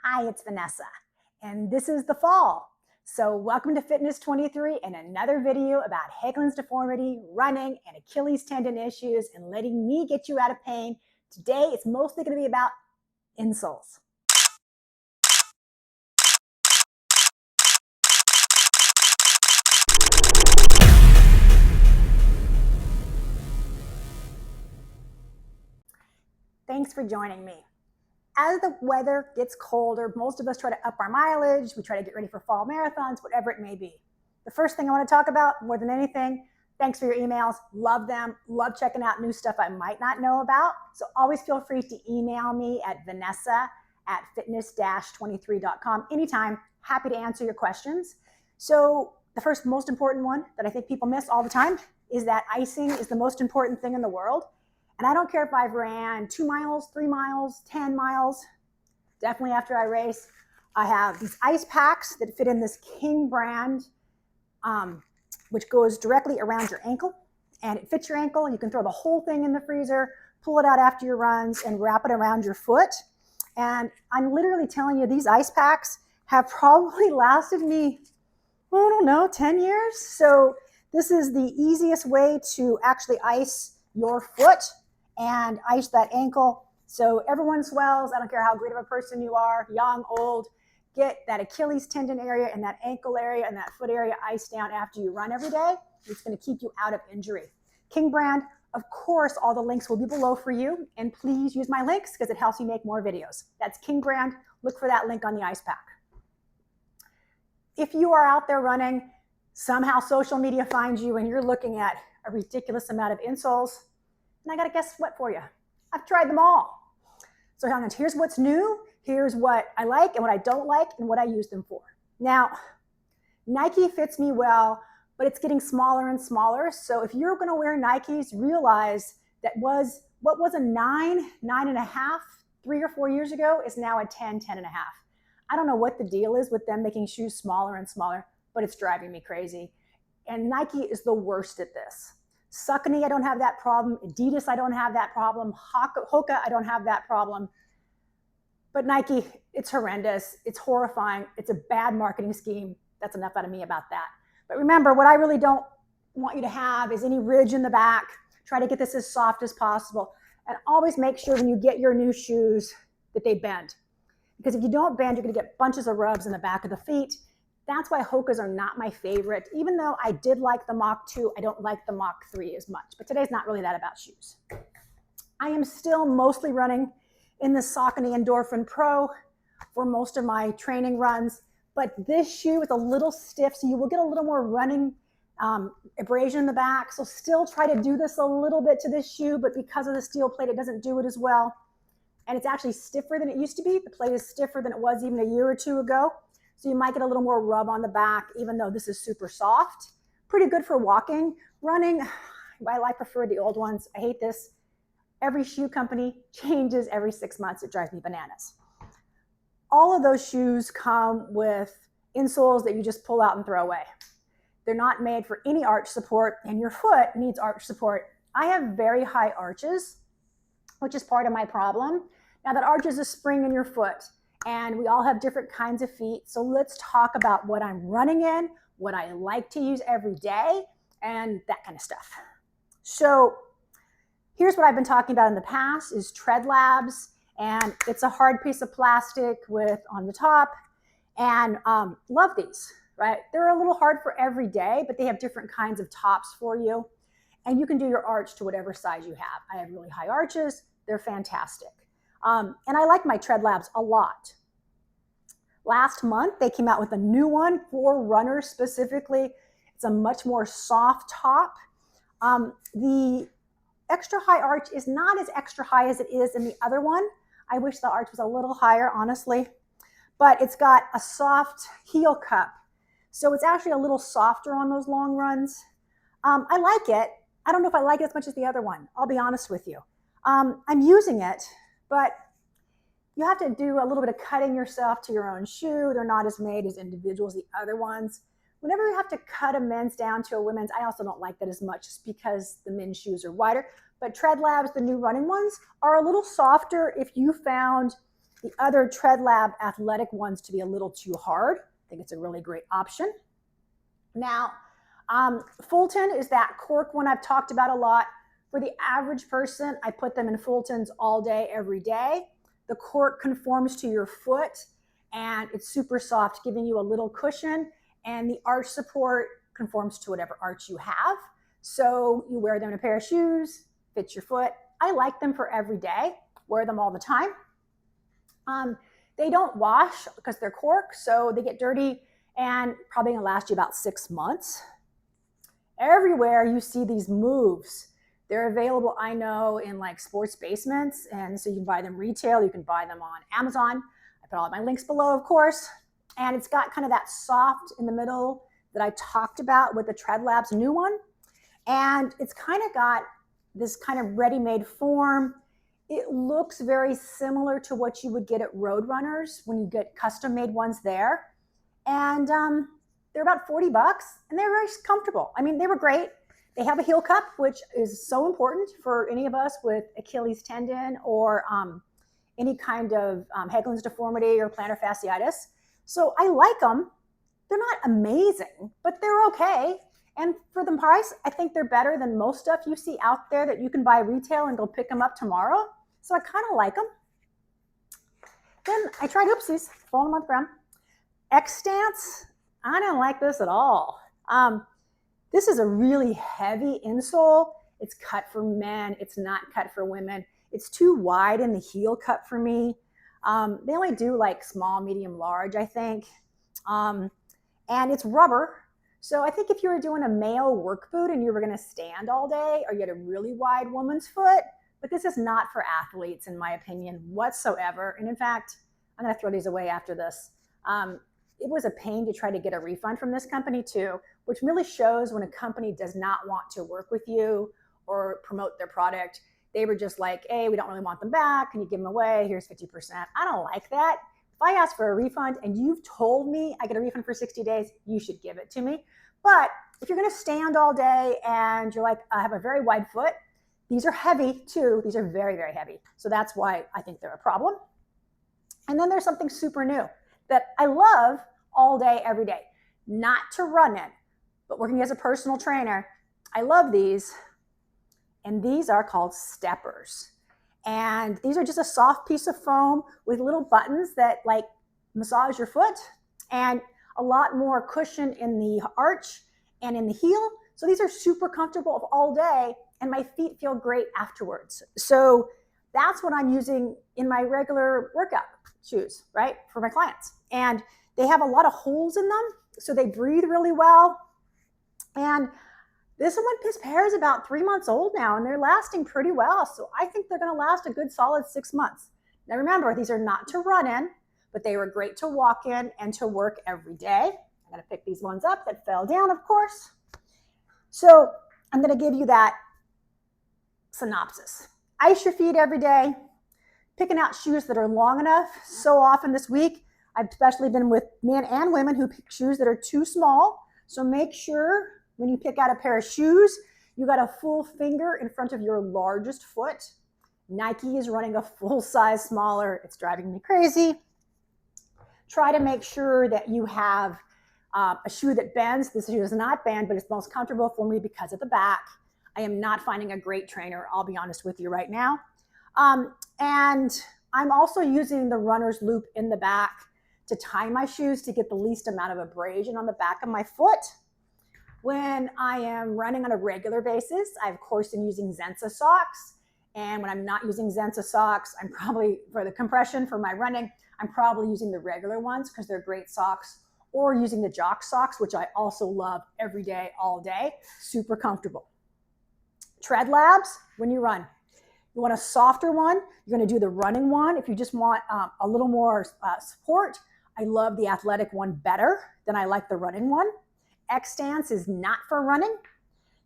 Hi, it's Vanessa, and this is the fall. So welcome to Fitness 23 and another video about Haglund's deformity, running, and Achilles tendon issues, and letting me get you out of pain. Today, it's mostly going to be about insoles. Thanks for joining me. As the weather gets colder, most of us try to up our mileage. We try to get ready for fall marathons, whatever it may be. The first thing I want to talk about more than anything, thanks for your emails. Love them. Love checking out new stuff I might not know about. So always feel free to email me at vanessa@fitness-23.com anytime. Happy to answer your questions. So the first most important one that I think people miss all the time is that icing is the most important thing in the world. And I don't care if I've ran 2 miles, 3 miles, 10 miles, definitely after I race. I have these ice packs that fit in this King brand, which goes directly around your ankle. And it fits your ankle. You can throw the whole thing in the freezer, pull it out after your runs, and wrap it around your foot. And I'm literally telling you, these ice packs have probably lasted me, I don't know, 10 years. So this is the easiest way to actually ice your foot and ice that ankle. So everyone swells. I don't care how great of a person you are, young, old, get that Achilles tendon area and that ankle area and that foot area iced down after you run every day. It's going to keep you out of injury. King brand, of course, all the links will be below for you. And please use my links because it helps me make more videos. That's King brand. Look for that link on the ice pack. If you are out there running, somehow social media finds you and you're looking at a ridiculous amount of insoles, and I got to guess what for you. I've tried them all. So here's what's new. Here's what I like and what I don't like and what I use them for. Now, Nike fits me well, but it's getting smaller and smaller. So if you're going to wear Nikes, realize that what was a 9, 9.5, 3 or 4 years ago is now a 10, 10.5. I don't know what the deal is with them making shoes smaller and smaller, but it's driving me crazy. And Nike is the worst at this. Saucony, I don't have that problem. Adidas, I don't have that problem. Hoka, I don't have that problem. But Nike, it's horrendous. It's horrifying. It's a bad marketing scheme. That's enough out of me about that. But remember, what I really don't want you to have is any ridge in the back. Try to get this as soft as possible. And always make sure when you get your new shoes that they bend. Because if you don't bend, you're going to get bunches of rubs in the back of the feet. That's why Hokas are not my favorite. Even though I did like the Mach 2, I don't like the Mach 3 as much. But today's not really that about shoes. I am still mostly running in the Saucony Endorphin Pro for most of my training runs. But this shoe is a little stiff, so you will get a little more running abrasion in the back. So still try to do this a little bit to this shoe, but because of the steel plate, it doesn't do it as well. And it's actually stiffer than it used to be. The plate is stiffer than it was even a year or two ago. So you might get a little more rub on the back, even though this is super soft. Pretty good for walking. Running, I prefer the old ones. I hate this. Every shoe company changes every 6 months. It drives me bananas. All of those shoes come with insoles that you just pull out and throw away. They're not made for any arch support, and your foot needs arch support. I have very high arches, which is part of my problem. Now that arch is a spring in your foot. And we all have different kinds of feet. So let's talk about what I'm running in, what I like to use every day, and that kind of stuff. So here's what I've been talking about in the past is Tread Labs. And it's a hard piece of plastic with on the top. And love these, right? They're a little hard for every day, but they have different kinds of tops for you. And you can do your arch to whatever size you have. I have really high arches. They're fantastic. And I like my Tread Labs a lot. Last month, they came out with a new one for runners specifically. It's a much more soft top. The extra high arch is not as extra high as it is in the other one. I wish the arch was a little higher, honestly. But it's got a soft heel cup. So it's actually a little softer on those long runs. I like it. I don't know if I like it as much as the other one. I'll be honest with you. I'm using it, but you have to do a little bit of cutting yourself to your own shoe. They're not as made as individuals, the other ones. Whenever you have to cut a men's down to a women's, I also don't like that as much just because the men's shoes are wider. But Tread Labs, the new running ones, are a little softer if you found the other Tread Lab athletic ones to be a little too hard. I think it's a really great option. Now, Fulton is that cork one I've talked about a lot. For the average person, I put them in Fultons all day, every day. The cork conforms to your foot and it's super soft, giving you a little cushion, and the arch support conforms to whatever arch you have. So you wear them in a pair of shoes, fits your foot. I like them for every day, wear them all the time. They don't wash because they're cork, so they get dirty and probably gonna last you about 6 months. Everywhere you see these moves. They're available, I know, in like sports basements, and so you can buy them retail, you can buy them on Amazon. I put all of my links below, of course. And it's got kind of that soft in the middle that I talked about with the Tread Lab's new one. And it's kind of got this kind of ready-made form. It looks very similar to what you would get at Roadrunners when you get custom-made ones there. And they're about $40, and they're very comfortable. I mean, they were great. They have a heel cup, which is so important for any of us with Achilles tendon or any kind of Haglunds deformity or plantar fasciitis. So I like them. They're not amazing, but they're okay. And for the price, I think they're better than most stuff you see out there that you can buy retail and go pick them up tomorrow. So I kind of like them. Then I tried, oopsies, falling on the ground. Xstance, I don't like this at all. This is a really heavy insole. It's cut for men. It's not cut for women. It's too wide in the heel cut for me. They only do like small, medium, large, I think. And it's rubber. So I think if you were doing a male work boot and you were gonna stand all day, or you had a really wide woman's foot, but this is not for athletes in my opinion whatsoever. And in fact, I'm gonna throw these away after this. It was a pain to try to get a refund from this company too, which really shows when a company does not want to work with you or promote their product. They were just like, hey, we don't really want them back. Can you give them away? Here's 50%. I don't like that. If I ask for a refund and you've told me I get a refund for 60 days, you should give it to me. But if you're gonna stand all day and you're like, I have a very wide foot, these are heavy too. These are very, very heavy. So that's why I think they're a problem. And then there's something super new that I love all day, every day. Not to run in, but working as a personal trainer, I love these. And these are called steppers. And these are just a soft piece of foam with little buttons that like massage your foot and a lot more cushion in the arch and in the heel. So these are super comfortable all day and my feet feel great afterwards. So that's what I'm using in my regular workout shoes, right, for my clients. And they have a lot of holes in them, so they breathe really well. And this pair is about 3 months old now, and they're lasting pretty well. So I think they're gonna last a good solid 6 months. Now remember, these are not to run in, but they were great to walk in and to work every day. I'm gonna pick these ones up that fell down, of course. So I'm gonna give you that synopsis. Ice your feet every day, picking out shoes that are long enough. So often this week, I've especially been with men and women who pick shoes that are too small. So make sure when you pick out a pair of shoes, you got a full finger in front of your largest foot. Nike is running a full size smaller. It's driving me crazy. Try to make sure that you have a shoe that bends. This shoe does not bend, but it's most comfortable for me because of the back. I am not finding a great trainer, I'll be honest with you right now. And I'm also using the runner's loop in the back to tie my shoes to get the least amount of abrasion on the back of my foot. When I am running on a regular basis, I of course am using Zensah socks. And when I'm not using Zensah socks, I'm probably, for the compression for my running, I'm probably using the regular ones because they're great socks, or using the Jock socks, which I also love every day, all day, super comfortable. Tread Labs, when you run. You want a softer one, you're gonna do the running one. If you just want a little more support, I love the athletic one better than I like the running one. Xstance is not for running.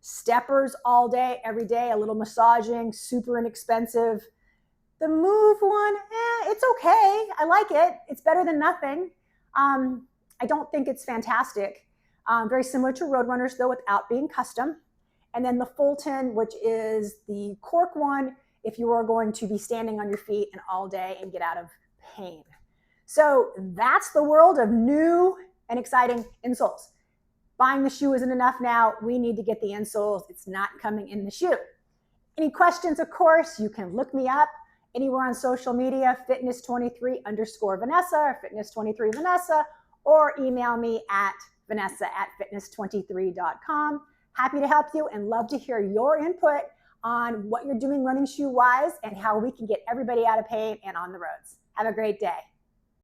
Steppers all day, every day, a little massaging, super inexpensive. The Move one, it's okay. I like it. It's better than nothing. I don't think it's fantastic. Very similar to Roadrunners though, without being custom. And then the Fulton, which is the cork one, if you are going to be standing on your feet and all day and get out of pain. So that's the world of new and exciting insoles. Buying the shoe isn't enough now. We need to get the insoles. It's not coming in the shoe. Any questions, of course, you can look me up anywhere on social media, fitness23_Vanessa or fitness23Vanessa, or email me at vanessa@fitness23.com. Happy to help you and love to hear your input on what you're doing running shoe-wise and how we can get everybody out of pain and on the roads. Have a great day.